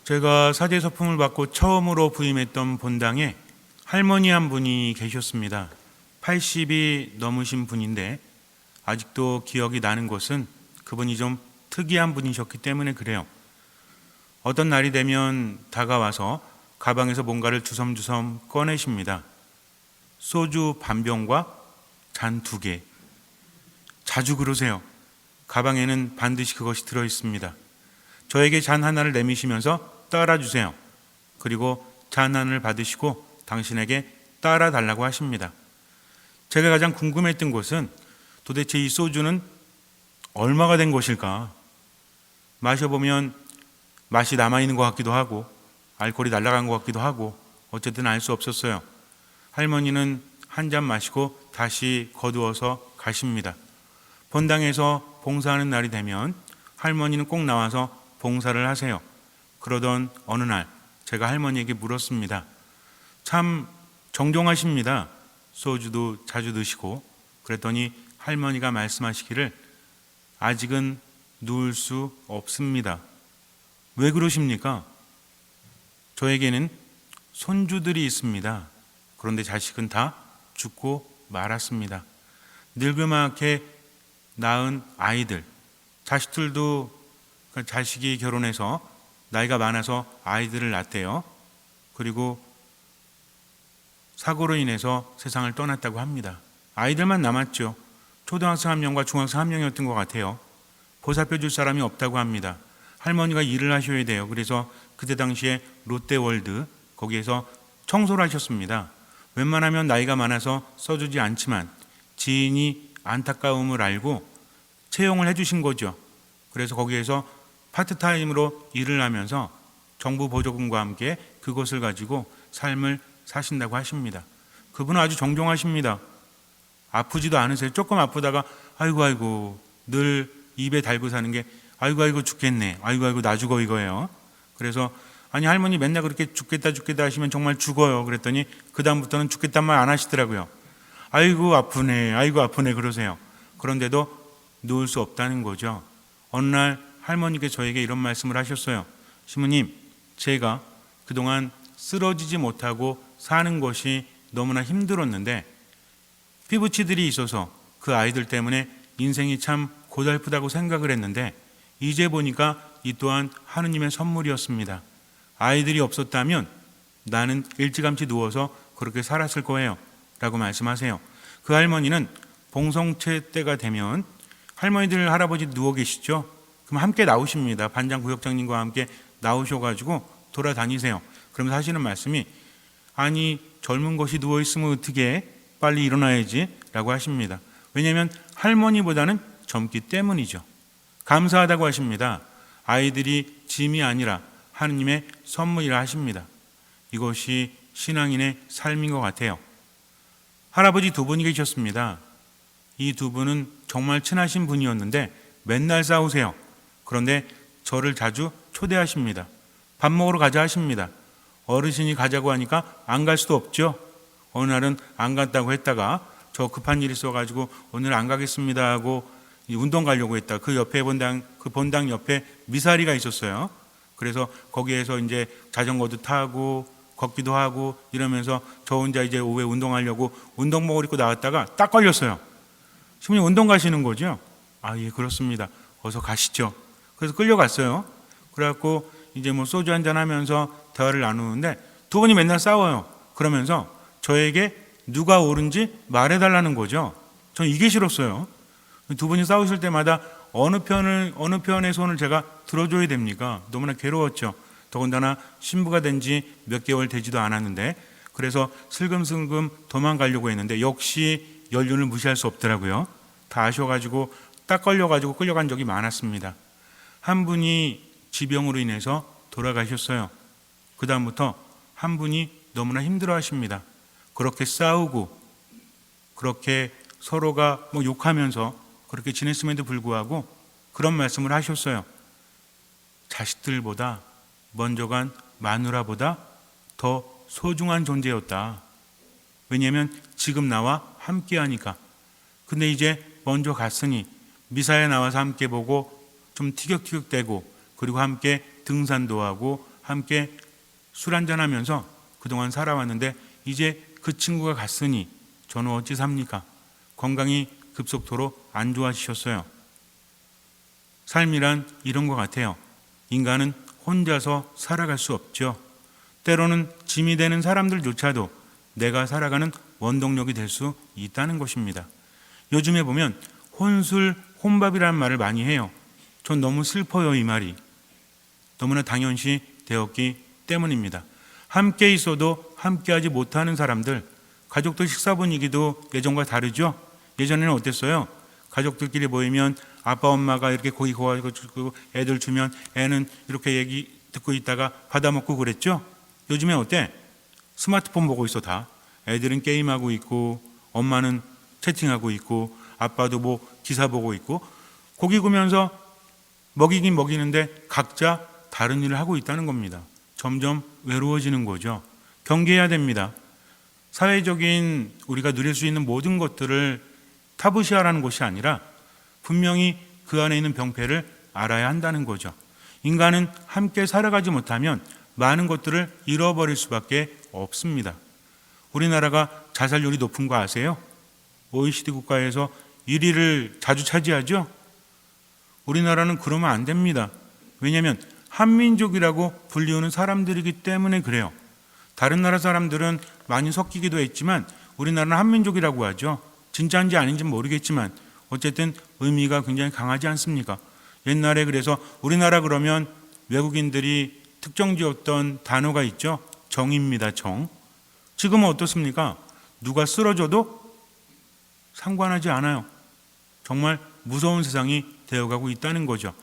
제가 사제 서품을 받고 처음으로 부임했던 본당에 할머니 한 분이 계셨습니다. 80이 넘으신 분인데 아직도 기억이 나는 것은 그분이 좀 특이한 분이셨기 때문에 그래요. 어떤 날이 되면 다가와서 가방에서 뭔가를 주섬주섬 꺼내십니다. 소주 반병과 잔 2개. 자주 그러세요. 가방에는 반드시 그것이 들어있습니다. 저에게 잔 하나를 내미시면서 따라주세요. 그리고 잔 하나를 받으시고 당신에게 따라달라고 하십니다. 제가 가장 궁금했던 것은 도대체 이 소주는 얼마가 된 것일까? 마셔보면 맛이 남아있는 것 같기도 하고 알코올이 날아간 것 같기도 하고 어쨌든 알 수 없었어요. 할머니는 한 잔 마시고 다시 거두어서 가십니다. 본당에서 봉사하는 날이 되면 할머니는 꼭 나와서 봉사를 하세요. 그러던 어느 날 제가 할머니에게 물었습니다. 참 정정하십니다. 소주도 자주 드시고. 그랬더니 할머니가 말씀하시기를 아직은 누울 수 없습니다. 왜 그러십니까? 저에게는 손주들이 있습니다. 그런데 자식은 다 죽고 말았습니다. 늙음하게 낳은 아이들, 자식들도 자식이 결혼해서 나이가 많아서 아이들을 낳았대요. 그리고 사고로 인해서 세상을 떠났다고 합니다. 아이들만 남았죠. 초등학생 1명과 중학생 1명이었던 것 같아요. 보살펴 줄 사람이 없다고 합니다. 할머니가 일을 하셔야 돼요. 그래서 그때 당시에 롯데월드 거기에서 청소를 하셨습니다. 웬만하면 나이가 많아서 써주지 않지만 지인이 안타까움을 알고 채용을 해주신 거죠. 그래서 거기에서 파트타임으로 일을 하면서 정부 보조금과 함께 그것을 가지고 삶을 사신다고 하십니다. 그분은 아주 정정하십니다. 아프지도 않으세요. 조금 아프다가 아이고 늘 입에 달고 사는 게 아이고 죽겠네. 아이고 나 죽어 이거예요. 그래서 아니 할머니 맨날 그렇게 죽겠다 하시면 정말 죽어요. 그랬더니 그 다음부터는 죽겠단 말 안 하시더라고요. 아이고 아프네 그러세요. 그런데도 누울 수 없다는 거죠. 어느 날 할머니께서 저에게 이런 말씀을 하셨어요. 시모님, 제가 그동안 쓰러지지 못하고 사는 것이 너무나 힘들었는데 피부치들이 있어서 그 아이들 때문에 인생이 참 고달프다고 생각을 했는데 이제 보니까 이 또한 하느님의 선물이었습니다. 아이들이 없었다면 나는 일찌감치 누워서 그렇게 살았을 거예요 라고 말씀하세요. 그 할머니는 봉성체 때가 되면 할머니들 할아버지 누워 계시죠? 그럼 함께 나오십니다. 반장 구역장님과 함께 나오셔가지고 돌아다니세요. 그러면서 하시는 말씀이 아니 젊은 것이 누워있으면 어떻게 빨리 일어나야지 라고 하십니다. 왜냐하면 할머니보다는 젊기 때문이죠. 감사하다고 하십니다. 아이들이 짐이 아니라 하느님의 선물이라 하십니다. 이것이 신앙인의 삶인 것 같아요. 할아버지 2분이 계셨습니다. 이 2분은 정말 친하신 분이었는데 맨날 싸우세요. 그런데 저를 자주 초대하십니다. 밥 먹으러 가자 하십니다. 어르신이 가자고 하니까 안 갈 수도 없죠. 어느 날은 안 갔다고 했다가 저 급한 일이 있어가지고 오늘 안 가겠습니다 하고 운동 가려고 했다. 그 옆에 본당 옆에 미사리가 있었어요. 그래서 거기에서 이제 자전거도 타고 걷기도 하고 이러면서 저 혼자 이제 오후에 운동하려고 운동복을 입고 나왔다가 딱 걸렸어요. 시부님 운동 가시는 거죠? 아, 예, 그렇습니다. 어서 가시죠. 그래서 끌려갔어요. 그래갖고 이제 뭐 소주 한잔 하면서 대화를 나누는데 2분이 맨날 싸워요. 그러면서 저에게 누가 옳은지 말해달라는 거죠. 전 이게 싫었어요. 2분이 싸우실 때마다 어느 편의 손을 제가 들어줘야 됩니까? 너무나 괴로웠죠. 더군다나 신부가 된 지 몇 개월 되지도 않았는데 그래서 슬금슬금 도망가려고 했는데 역시 연륜을 무시할 수 없더라고요. 다 아셔가지고 딱 걸려가지고 끌려간 적이 많았습니다. 한 분이 지병으로 인해서 돌아가셨어요. 그 다음부터 한 분이 너무나 힘들어 하십니다. 그렇게 싸우고 그렇게 서로가 뭐 욕하면서 그렇게 지냈음에도 불구하고 그런 말씀을 하셨어요. 자식들보다 먼저 간 마누라보다 더 소중한 존재였다. 왜냐하면 지금 나와 함께 하니까. 근데 이제 먼저 갔으니 미사에 나와서 함께 보고 좀 티격태격대고 그리고 함께 등산도 하고 함께 술 한잔하면서 그동안 살아왔는데 이제 그 친구가 갔으니 저는 어찌 삽니까? 건강이 급속도로 안 좋아지셨어요. 삶이란 이런 것 같아요. 인간은 혼자서 살아갈 수 없죠. 때로는 짐이 되는 사람들조차도 내가 살아가는 원동력이 될 수 있다는 것입니다. 요즘에 보면 혼술, 혼밥이라는 말을 많이 해요. 전 너무 슬퍼요, 이 말이. 너무나 당연시 되었기 때문입니다. 함께 있어도 함께하지 못하는 사람들, 가족들 식사 분위기도 예전과 다르죠? 예전에는 어땠어요? 가족들끼리 모이면 아빠 엄마가 이렇게 고기 구워가지고 애들 주면 애는 이렇게 얘기 듣고 있다가 받아먹고 그랬죠? 요즘엔 어때? 스마트폰 보고 있어 다. 애들은 게임하고 있고 엄마는 채팅하고 있고 아빠도 뭐 기사 보고 있고 고기 구면서 먹이긴 먹이는데 각자 다른 일을 하고 있다는 겁니다. 점점 외로워지는 거죠. 경계해야 됩니다. 사회적인 우리가 누릴 수 있는 모든 것들을 타부시하라는 것이 아니라 분명히 그 안에 있는 병폐를 알아야 한다는 거죠. 인간은 함께 살아가지 못하면 많은 것들을 잃어버릴 수밖에 없습니다. 우리나라가 자살률이 높은 거 아세요? OECD 국가에서 1위를 자주 차지하죠? 우리나라는 그러면 안 됩니다. 왜냐하면 한민족이라고 불리우는 사람들이기 때문에 그래요. 다른 나라 사람들은 많이 섞이기도 했지만 우리나라는 한민족이라고 하죠. 진짜인지 아닌지 모르겠지만 어쨌든 의미가 굉장히 강하지 않습니까? 옛날에 그래서 우리나라 그러면 외국인들이 특정 지었던 단어가 있죠. 정입니다. 정. 지금은 어떻습니까? 누가 쓰러져도 상관하지 않아요. 정말 무서운 세상이 되어가고 있다는 거죠.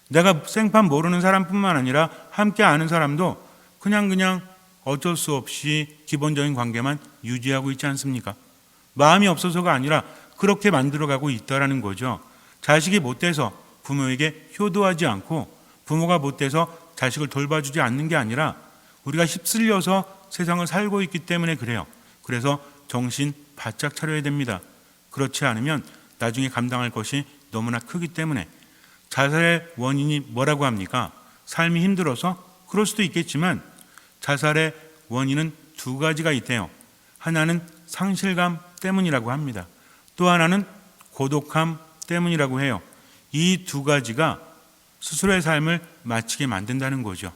내가 생판 모르는 사람뿐만 아니라 함께 아는 사람도 그냥 어쩔 수 없이 기본적인 관계만 유지하고 있지 않습니까? 마음이 없어서가 아니라 그렇게 만들어가고 있다는 거죠. 자식이 못돼서 부모에게 효도하지 않고 부모가 못돼서 자식을 돌봐주지 않는 게 아니라 우리가 휩쓸려서 세상을 살고 있기 때문에 그래요. 그래서 정신 바짝 차려야 됩니다. 그렇지 않으면 나중에 감당할 것이 너무나 크기 때문에 자살의 원인이 뭐라고 합니까? 삶이 힘들어서? 그럴 수도 있겠지만 자살의 원인은 두 가지가 있대요. 하나는 상실감 때문이라고 합니다. 또 하나는 고독함 때문이라고 해요. 이 두 가지가 스스로의 삶을 마치게 만든다는 거죠.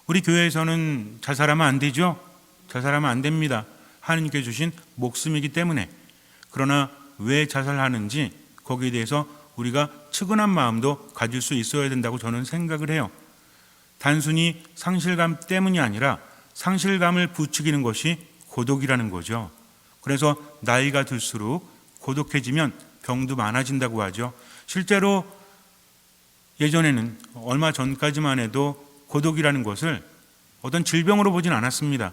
우리 교회에서는 자살하면 안 되죠? 자살하면 안 됩니다. 하나님께 주신 목숨이기 때문에. 그러나 왜 자살하는지 거기에 대해서 우리가 측은한 마음도 가질 수 있어야 된다고 저는 생각을 해요. 단순히 상실감 때문이 아니라 상실감을 부추기는 것이 고독이라는 거죠. 그래서 나이가 들수록 고독해지면 병도 많아진다고 하죠. 실제로 예전에는 얼마 전까지만 해도 고독이라는 것을 어떤 질병으로 보진 않았습니다.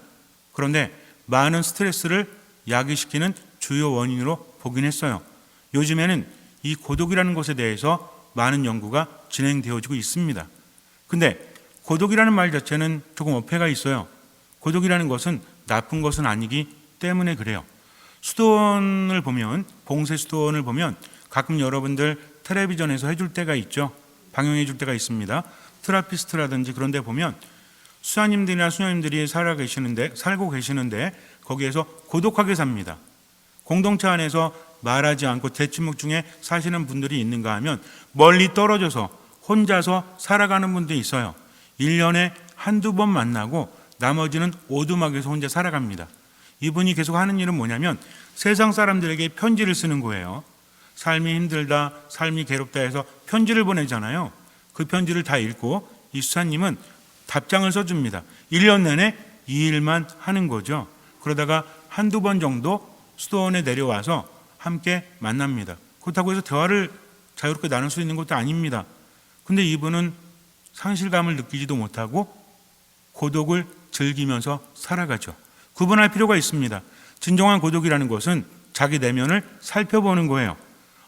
그런데 많은 스트레스를 야기시키는 주요 원인으로 보긴 했어요. 요즘에는 이 고독이라는 것에 대해서 많은 연구가 진행되어지고 있습니다. 근데 고독이라는 말 자체는 조금 어폐가 있어요. 고독이라는 것은 나쁜 것은 아니기 때문에 그래요. 수도원을 보면, 봉쇄 수도원을 보면 가끔 여러분들 텔레비전에서 해줄 때가 있죠. 방영해 줄 때가 있습니다. 트라피스트라든지 그런 데 보면 수사님들이나 수녀님들이 살고 계시는데 거기에서 고독하게 삽니다. 공동체 안에서 말하지 않고 대치묵 중에 사시는 분들이 있는가 하면 멀리 떨어져서 혼자서 살아가는 분들이 있어요. 1년에 한두 번 만나고 나머지는 오두막에서 혼자 살아갑니다. 이분이 계속 하는 일은 뭐냐면 세상 사람들에게 편지를 쓰는 거예요. 삶이 힘들다, 삶이 괴롭다 해서 편지를 보내잖아요. 그 편지를 다 읽고 이 수사님은 답장을 써줍니다. 1년 내내 이 일만 하는 거죠. 그러다가 한두 번 정도 수도원에 내려와서 함께 만납니다. 그렇다고 해서 대화를 자유롭게 나눌 수 있는 것도 아닙니다. 근데 이분은 상실감을 느끼지도 못하고 고독을 즐기면서 살아가죠. 구분할 필요가 있습니다. 진정한 고독이라는 것은 자기 내면을 살펴보는 거예요.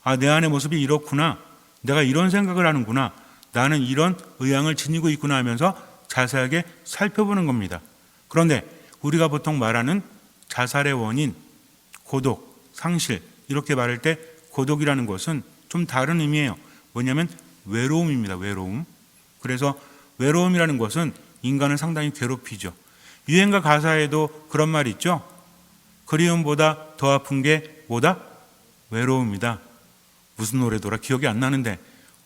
아, 내 안의 모습이 이렇구나. 내가 이런 생각을 하는구나. 나는 이런 의향을 지니고 있구나 하면서 자세하게 살펴보는 겁니다. 그런데 우리가 보통 말하는 자살의 원인, 고독, 상실 이렇게 말할 때 고독이라는 것은 좀 다른 의미예요. 뭐냐면 외로움입니다. 외로움. 그래서 외로움이라는 것은 인간을 상당히 괴롭히죠. 유행가 가사에도 그런 말 있죠. 그리움보다 더 아픈 게 뭐다? 외로움이다. 무슨 노래더라? 기억이 안 나는데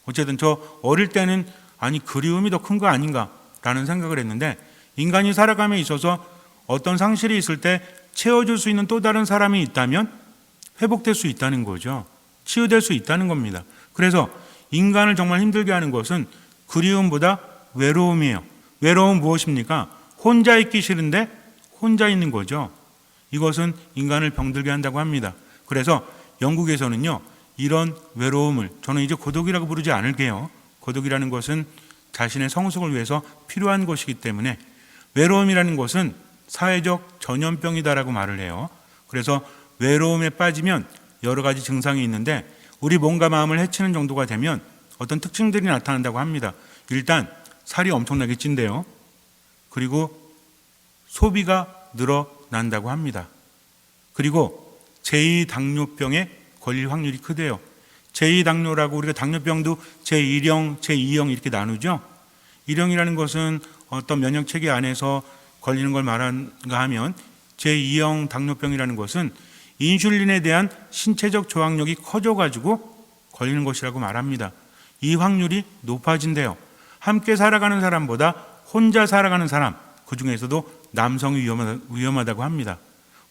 어쨌든 저 어릴 때는 아니 그리움이 더 큰 거 아닌가 라는 생각을 했는데 인간이 살아감에 있어서 어떤 상실이 있을 때 채워줄 수 있는 또 다른 사람이 있다면 회복될 수 있다는 거죠. 치유될 수 있다는 겁니다. 그래서 인간을 정말 힘들게 하는 것은 그리움보다 외로움이에요. 외로움은 무엇입니까? 혼자 있기 싫은데 혼자 있는 거죠. 이것은 인간을 병들게 한다고 합니다. 그래서 영국에서는요, 이런 외로움을 저는 이제 고독이라고 부르지 않을게요. 고독이라는 것은 자신의 성숙을 위해서 필요한 것이기 때문에 외로움이라는 것은 사회적 전염병이다라고 말을 해요. 그래서 외로움에 빠지면 여러 가지 증상이 있는데 우리 몸과 마음을 해치는 정도가 되면 어떤 특징들이 나타난다고 합니다. 일단 살이 엄청나게 찐대요. 그리고 소비가 늘어난다고 합니다. 그리고 제2당뇨병에 걸릴 확률이 크대요. 제2당뇨라고 우리가 당뇨병도 제1형, 제2형 이렇게 나누죠. 1형이라는 것은 어떤 면역체계 안에서 걸리는 걸 말하는가 하면 제2형 당뇨병이라는 것은 인슐린에 대한 신체적 저항력이 커져가지고 걸리는 것이라고 말합니다. 이 확률이 높아진대요. 함께 살아가는 사람보다 혼자 살아가는 사람, 그 중에서도 남성이 위험하다고 합니다.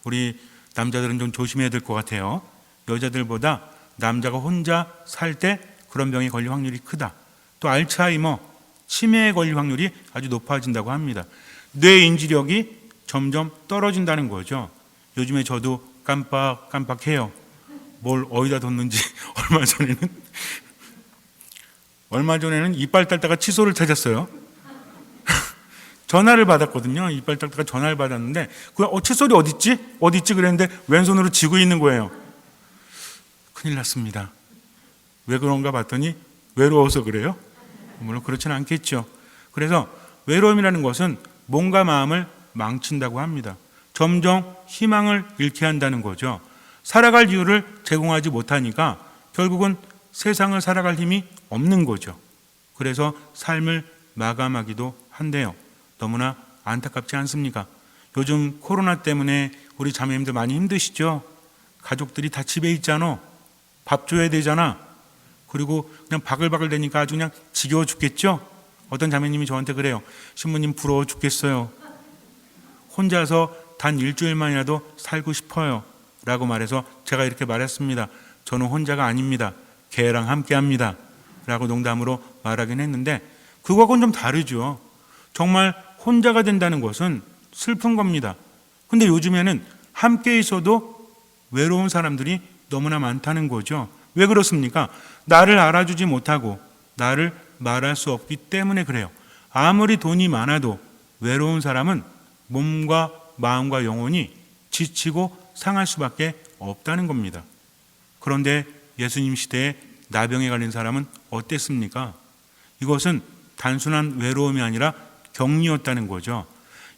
우리 남자들은 좀 조심해야 될 것 같아요. 여자들보다 남자가 혼자 살 때 그런 병에 걸릴 확률이 크다. 또 알츠하이머, 치매에 걸릴 확률이 아주 높아진다고 합니다. 뇌 인지력이 점점 떨어진다는 거죠. 요즘에 저도 깜빡깜빡해요. 뭘 어디다 뒀는지. 얼마 전에는 이빨 닦다가 칫솔을 찾았어요. 전화를 받았거든요. 이빨 닦다가 전화를 받았는데 칫솔이 어딨지 그랬는데 왼손으로 쥐고 있는 거예요. 큰일 났습니다. 왜 그런가 봤더니 외로워서 그래요? 물론 그렇지는 않겠죠. 그래서 외로움이라는 것은 몸과 마음을 망친다고 합니다. 점점 희망을 잃게 한다는 거죠. 살아갈 이유를 제공하지 못하니까 결국은 세상을 살아갈 힘이 없는 거죠. 그래서 삶을 마감하기도 한대요. 너무나 안타깝지 않습니까? 요즘 코로나 때문에 우리 자매님들 많이 힘드시죠? 가족들이 다 집에 있잖아. 밥 줘야 되잖아. 그리고 그냥 바글바글 대니까 아주 그냥 지겨워 죽겠죠? 어떤 자매님이 저한테 그래요. 신부님 부러워 죽겠어요. 혼자서 단 일주일만이라도 살고 싶어요. 라고 말해서 제가 이렇게 말했습니다. 저는 혼자가 아닙니다. 개랑 함께 합니다. 라고 농담으로 말하긴 했는데 그거하고는 좀 다르죠. 정말 혼자가 된다는 것은 슬픈 겁니다. 근데 요즘에는 함께 있어도 외로운 사람들이 너무나 많다는 거죠. 왜 그렇습니까? 나를 알아주지 못하고 나를 말할 수 없기 때문에 그래요. 아무리 돈이 많아도 외로운 사람은 몸과 마음과 영혼이 지치고 상할 수밖에 없다는 겁니다. 그런데 예수님 시대에 나병에 걸린 사람은 어땠습니까? 이것은 단순한 외로움이 아니라 격리였다는 거죠.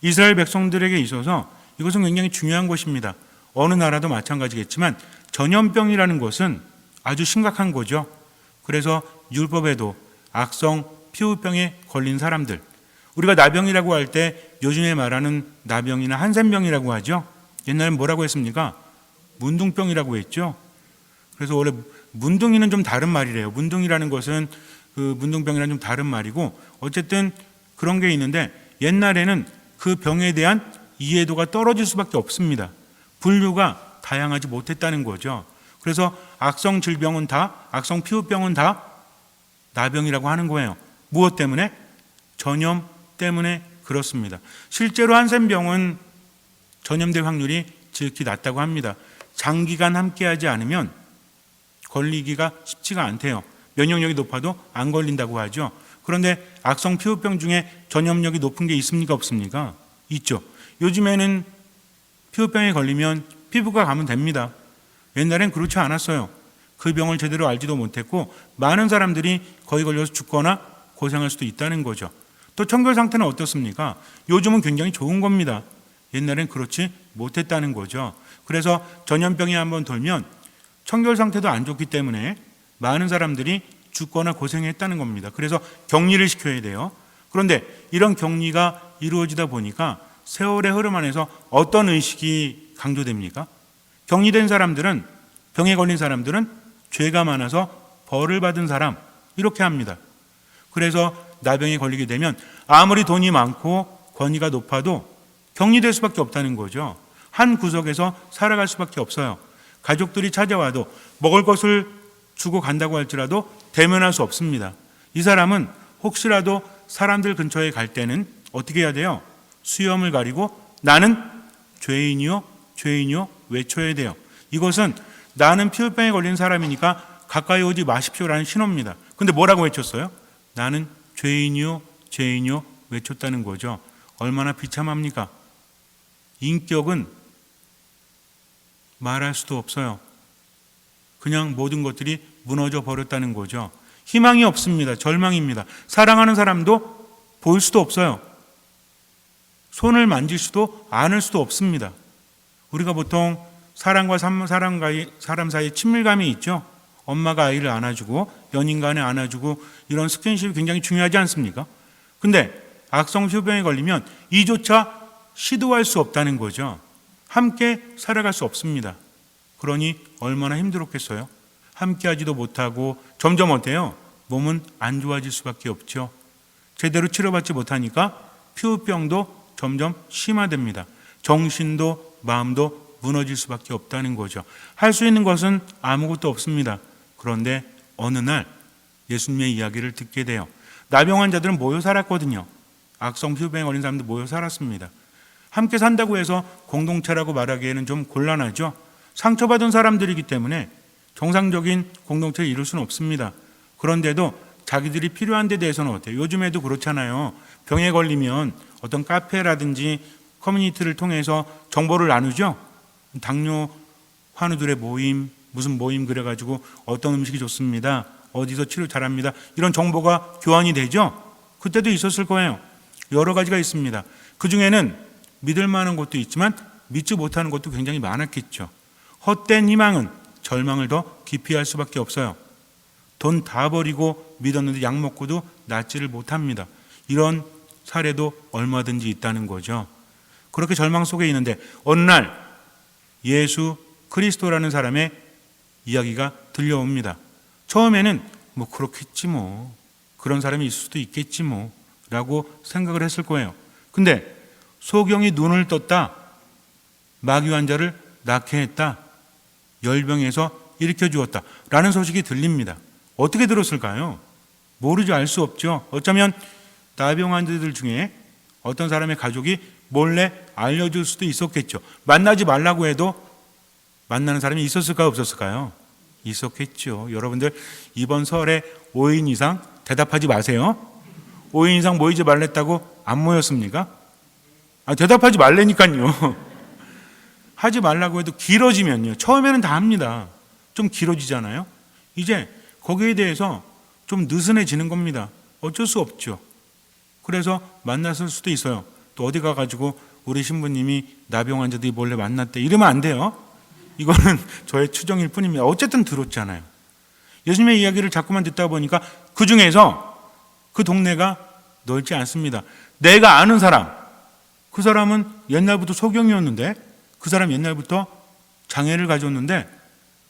이스라엘 백성들에게 있어서 이것은 굉장히 중요한 것입니다. 어느 나라도 마찬가지겠지만 전염병이라는 것은 아주 심각한 거죠. 그래서 율법에도 악성 피부병에 걸린 사람들, 우리가 나병이라고 할 때 요즘에 말하는 나병이나 한센병이라고 하죠. 옛날엔 뭐라고 했습니까? 문둥병이라고 했죠. 그래서 원래 문둥이는 좀 다른 말이래요. 문둥이라는 것은 그 문둥병이랑 좀 다른 말이고 어쨌든 그런 게 있는데 옛날에는 그 병에 대한 이해도가 떨어질 수밖에 없습니다. 분류가 다양하지 못했다는 거죠. 그래서 악성 질병은 다, 악성 피부병은 다 나병이라고 하는 거예요. 무엇 때문에? 전염 때문에 그렇습니다. 실제로 한센병은 전염될 확률이 지극히 낮다고 합니다. 장기간 함께하지 않으면 걸리기가 쉽지가 않대요. 면역력이 높아도 안 걸린다고 하죠. 그런데 악성 피부병 중에 전염력이 높은 게 있습니까? 없습니까? 있죠. 요즘에는 피부병에 걸리면 피부과 가면 됩니다. 옛날엔 그렇지 않았어요. 그 병을 제대로 알지도 못했고 많은 사람들이 거기 걸려서 죽거나 고생할 수도 있다는 거죠. 또 청결 상태는 어떻습니까? 요즘은 굉장히 좋은 겁니다. 옛날엔 그렇지 못했다는 거죠. 그래서 전염병이 한번 돌면 청결 상태도 안 좋기 때문에 많은 사람들이 죽거나 고생했다는 겁니다. 그래서 격리를 시켜야 돼요. 그런데 이런 격리가 이루어지다 보니까 세월의 흐름 안에서 어떤 의식이 강조됩니까? 격리된 사람들은, 병에 걸린 사람들은 죄가 많아서 벌을 받은 사람, 이렇게 합니다. 그래서 나병에 걸리게 되면 아무리 돈이 많고 권위가 높아도 격리될 수밖에 없다는 거죠. 한 구석에서 살아갈 수밖에 없어요. 가족들이 찾아와도 먹을 것을 주고 간다고 할지라도 대면할 수 없습니다. 이 사람은 혹시라도 사람들 근처에 갈 때는 어떻게 해야 돼요? 수염을 가리고 나는 죄인이요, 죄인이요 외쳐야 돼요. 이것은 나는 피부병에 걸린 사람이니까 가까이 오지 마십시오라는 신호입니다. 근데 뭐라고 외쳤어요? 나는 죄인이요, 죄인이요 외쳤다는 거죠. 얼마나 비참합니까? 인격은 말할 수도 없어요. 그냥 모든 것들이 무너져 버렸다는 거죠. 희망이 없습니다. 절망입니다. 사랑하는 사람도 볼 수도 없어요. 손을 만질 수도 안을 수도 없습니다. 우리가 보통 사람과 사람 사이에 친밀감이 있죠. 엄마가 아이를 안아주고 연인 간에 안아주고 이런 스킨십이 굉장히 중요하지 않습니까? 근데 악성 피부병에 걸리면 이조차 시도할 수 없다는 거죠. 함께 살아갈 수 없습니다. 그러니 얼마나 힘들었겠어요? 함께하지도 못하고 점점 어때요? 몸은 안 좋아질 수밖에 없죠. 제대로 치료받지 못하니까 피부병도 점점 심화됩니다. 정신도 마음도 무너질 수밖에 없다는 거죠. 할 수 있는 것은 아무것도 없습니다. 그런데 어느 날 예수님의 이야기를 듣게 돼요. 나병 환자들은 모여 살았거든요. 악성 피부병에 걸린 사람들 모여 살았습니다. 함께 산다고 해서 공동체라고 말하기에는 좀 곤란하죠. 상처받은 사람들이기 때문에 정상적인 공동체를 이룰 수는 없습니다. 그런데도 자기들이 필요한 데 대해서는 어때요? 요즘에도 그렇잖아요. 병에 걸리면 어떤 카페라든지 커뮤니티를 통해서 정보를 나누죠. 당뇨 환우들의 모임, 무슨 모임 그래가지고 어떤 음식이 좋습니다. 어디서 치료 잘합니다. 이런 정보가 교환이 되죠. 그때도 있었을 거예요. 여러 가지가 있습니다. 그중에는 믿을 만한 것도 있지만 믿지 못하는 것도 굉장히 많았겠죠. 헛된 희망은 절망을 더 깊이 할 수밖에 없어요. 돈 다 버리고 믿었는데 약 먹고도 낫지를 못합니다. 이런 사례도 얼마든지 있다는 거죠. 그렇게 절망 속에 있는데 어느 날 예수 그리스도라는 사람의 이야기가 들려옵니다. 처음에는 뭐 그렇겠지 뭐, 그런 사람이 있을 수도 있겠지 뭐 라고 생각을 했을 거예요. 근데 소경이 눈을 떴다. 마귀 환자를 낫게 했다. 열병에서 일으켜 주었다. 라는 소식이 들립니다. 어떻게 들었을까요? 모르죠. 알 수 없죠. 어쩌면 나병 환자들 중에 어떤 사람의 가족이 몰래 알려줄 수도 있었겠죠. 만나지 말라고 해도 만나는 사람이 있었을까요? 없었을까요? 있었겠죠. 여러분들 이번 설에 5인 이상 대답하지 마세요. 5인 이상 모이지 말랬다고 안 모였습니까? 대답하지 말라니까요. 하지 말라고 해도 길어지면요. 처음에는 다 합니다. 좀 길어지잖아요. 이제 거기에 대해서 좀 느슨해지는 겁니다. 어쩔 수 없죠. 그래서 만났을 수도 있어요. 또 어디 가가지고 우리 신부님이 나병 환자들이 몰래 만났대 이러면 안 돼요. 이거는 저의 추정일 뿐입니다. 어쨌든 들었잖아요. 예수님의 이야기를 자꾸만 듣다 보니까 그 중에서 그 동네가 넓지 않습니다. 내가 아는 사람, 그 사람은 옛날부터 소경이었는데 그 사람 옛날부터 장애를 가졌는데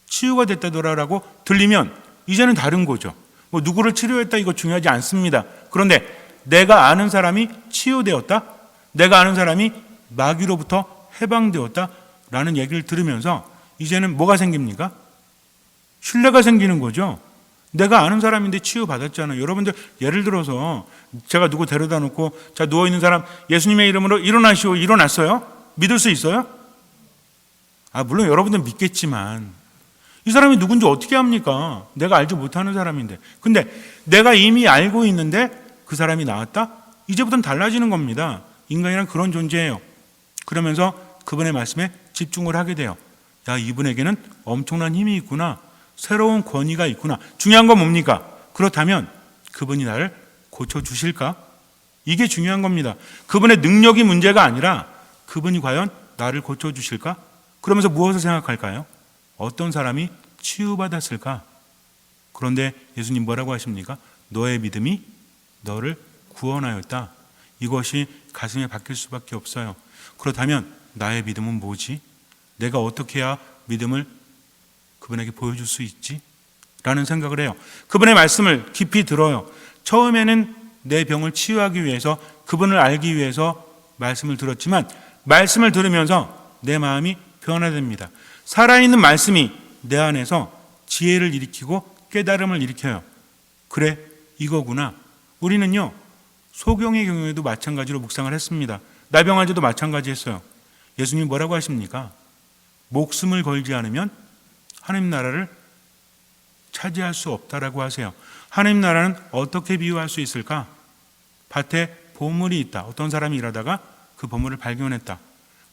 치유가 됐다더라라고 들리면 이제는 다른 거죠. 뭐 누구를 치료했다 이거 중요하지 않습니다. 그런데 내가 아는 사람이 치유되었다, 내가 아는 사람이 마귀로부터 해방되었다라는 얘기를 들으면서 이제는 뭐가 생깁니까? 신뢰가 생기는 거죠. 내가 아는 사람인데 치유받았잖아요. 여러분들 예를 들어서 제가 누구 데려다 놓고 자 누워있는 사람 예수님의 이름으로 일어나시오 일어났어요? 믿을 수 있어요? 물론 여러분들 믿겠지만 이 사람이 누군지 어떻게 합니까? 내가 알지 못하는 사람인데. 근데 내가 이미 알고 있는데 그 사람이 나왔다? 이제부터는 달라지는 겁니다. 인간이란 그런 존재예요. 그러면서 그분의 말씀에 집중을 하게 돼요. 야, 이분에게는 엄청난 힘이 있구나. 새로운 권위가 있구나. 중요한 건 뭡니까? 그렇다면 그분이 나를 고쳐주실까? 이게 중요한 겁니다. 그분의 능력이 문제가 아니라 그분이 과연 나를 고쳐주실까? 그러면서 무엇을 생각할까요? 어떤 사람이 치유받았을까? 그런데 예수님 뭐라고 하십니까? 너의 믿음이 너를 구원하였다. 이것이 가슴에 박힐 수밖에 없어요. 그렇다면 나의 믿음은 뭐지? 내가 어떻게 해야 믿음을 그분에게 보여줄 수 있지? 라는 생각을 해요. 그분의 말씀을 깊이 들어요. 처음에는 내 병을 치유하기 위해서, 그분을 알기 위해서 말씀을 들었지만 말씀을 들으면서 내 마음이 변화됩니다. 살아있는 말씀이 내 안에서 지혜를 일으키고 깨달음을 일으켜요. 그래, 이거구나. 우리는요, 소경의 경우에도 마찬가지로 묵상을 했습니다. 나병환자도 마찬가지 했어요. 예수님이 뭐라고 하십니까? 목숨을 걸지 않으면 하나님 나라를 차지할 수 없다라고 하세요. 하나님 나라는 어떻게 비유할 수 있을까? 밭에 보물이 있다. 어떤 사람이 일하다가 그 보물을 발견했다.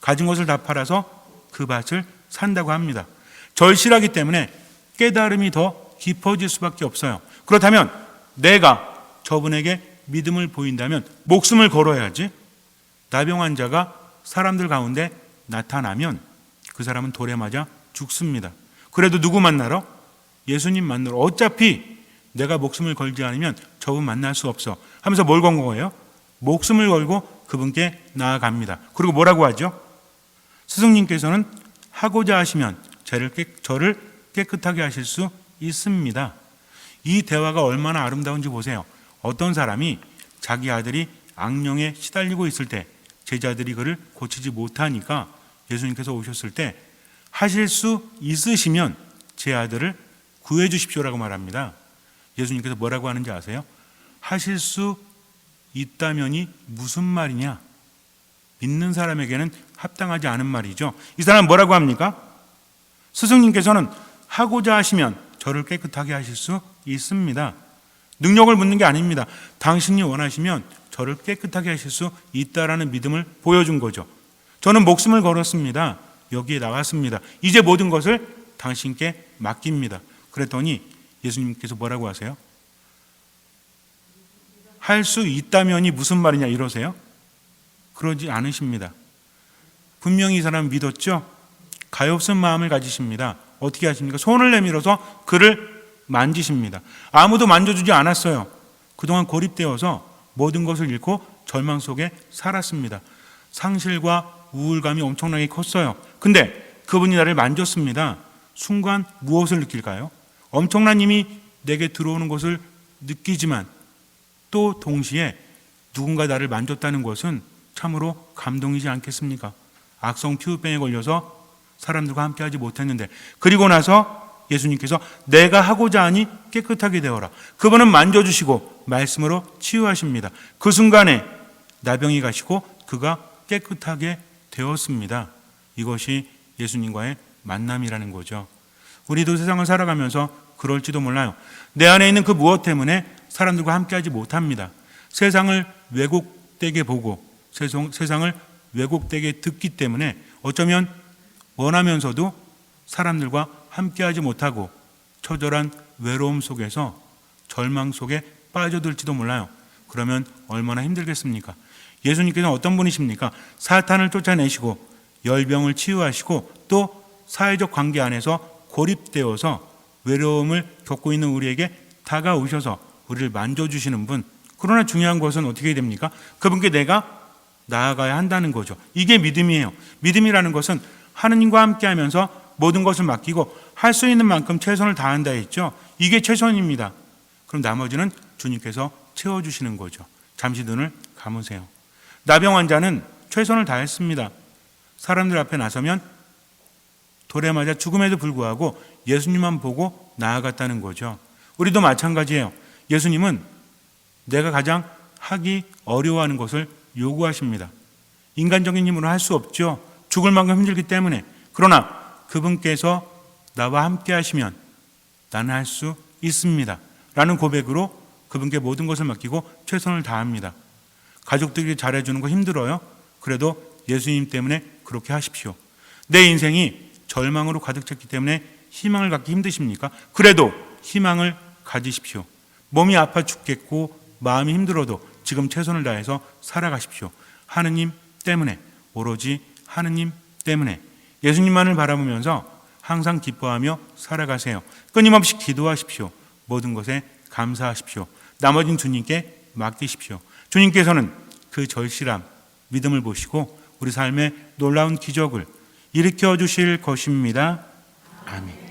가진 것을 다 팔아서 그 밭을 산다고 합니다. 절실하기 때문에 깨달음이 더 깊어질 수밖에 없어요. 그렇다면 내가 저분에게 믿음을 보인다면 목숨을 걸어야지. 나병 환자가 사람들 가운데 나타나면 그 사람은 돌에 맞아 죽습니다. 그래도 누구 만나러? 예수님 만나러. 어차피 내가 목숨을 걸지 않으면 저분 만날 수 없어 하면서 뭘 건 거예요? 목숨을 걸고 그분께 나아갑니다. 그리고 뭐라고 하죠? 스승님께서는 하고자 하시면 저를 깨끗하게 하실 수 있습니다. 이 대화가 얼마나 아름다운지 보세요. 어떤 사람이 자기 아들이 악령에 시달리고 있을 때 제자들이 그를 고치지 못하니까 예수님께서 오셨을 때 하실 수 있으시면 제 아들을 구해 주십시오라고 말합니다. 예수님께서 뭐라고 하는지 아세요? 하실 수 있다면이 무슨 말이냐? 믿는 사람에게는 합당하지 않은 말이죠. 이 사람은 뭐라고 합니까? 스승님께서는 하고자 하시면 저를 깨끗하게 하실 수 있습니다. 능력을 묻는 게 아닙니다. 당신이 원하시면 저를 깨끗하게 하실 수 있다라는 믿음을 보여준 거죠. 저는 목숨을 걸었습니다. 여기에 나왔습니다. 이제 모든 것을 당신께 맡깁니다. 그랬더니 예수님께서 뭐라고 하세요? 할 수 있다면이 무슨 말이냐 이러세요? 그러지 않으십니다. 분명히 이 사람은 믿었죠? 가엾은 마음을 가지십니다. 어떻게 하십니까? 손을 내밀어서 그를 만지십니다. 아무도 만져주지 않았어요. 그동안 고립되어서 모든 것을 잃고 절망 속에 살았습니다. 상실과 우울감이 엄청나게 컸어요. 근데 그분이 나를 만졌습니다. 순간 무엇을 느낄까요? 엄청난 힘이 내게 들어오는 것을 느끼지만 또 동시에 누군가 나를 만졌다는 것은 참으로 감동이지 않겠습니까? 악성 피부병에 걸려서 사람들과 함께하지 못했는데 그리고 나서 예수님께서 내가 하고자 하니 깨끗하게 되어라. 그분은 만져주시고 말씀으로 치유하십니다. 그 순간에 나병이 가시고 그가 깨끗하게 되었습니다. 이것이 예수님과의 만남이라는 거죠. 우리도 세상을 살아가면서 그럴지도 몰라요. 내 안에 있는 그 무엇 때문에 사람들과 함께하지 못합니다. 세상을 왜곡되게 보고 세상을 왜곡되게 듣기 때문에 어쩌면 원하면서도 사람들과 함께하지 못하고 처절한 외로움 속에서 절망 속에 빠져들지도 몰라요. 그러면 얼마나 힘들겠습니까? 예수님께서는 어떤 분이십니까? 사탄을 쫓아내시고 열병을 치유하시고 또 사회적 관계 안에서 고립되어서 외로움을 겪고 있는 우리에게 다가오셔서 우리를 만져주시는 분. 그러나 중요한 것은 어떻게 됩니까? 그분께 내가 나아가야 한다는 거죠. 이게 믿음이에요. 믿음이라는 것은 하느님과 함께하면서 모든 것을 맡기고 할 수 있는 만큼 최선을 다한다 했죠. 이게 최선입니다. 그럼 나머지는 주님께서 채워주시는 거죠. 잠시 눈을 감으세요. 나병 환자는 최선을 다했습니다. 사람들 앞에 나서면 돌에 맞아 죽음에도 불구하고 예수님만 보고 나아갔다는 거죠. 우리도 마찬가지예요. 예수님은 내가 가장 하기 어려워하는 것을 요구하십니다. 인간적인 힘으로 할 수 없죠. 죽을 만큼 힘들기 때문에. 그러나 그분께서 나와 함께 하시면 나는 할 수 있습니다. 라는 고백으로 그분께 모든 것을 맡기고 최선을 다합니다. 가족들이 잘해주는 거 힘들어요. 그래도 예수님 때문에 그렇게 하십시오. 내 인생이 절망으로 가득 찼기 때문에 희망을 갖기 힘드십니까? 그래도 희망을 가지십시오. 몸이 아파 죽겠고 마음이 힘들어도 지금 최선을 다해서 살아가십시오. 하느님 때문에, 오로지 하느님 때문에 예수님만을 바라보면서 항상 기뻐하며 살아가세요. 끊임없이 기도하십시오. 모든 것에 감사하십시오. 나머진 주님께 맡기십시오. 주님께서는 그 절실함, 믿음을 보시고 우리 삶에 놀라운 기적을 일으켜 주실 것입니다. 아멘.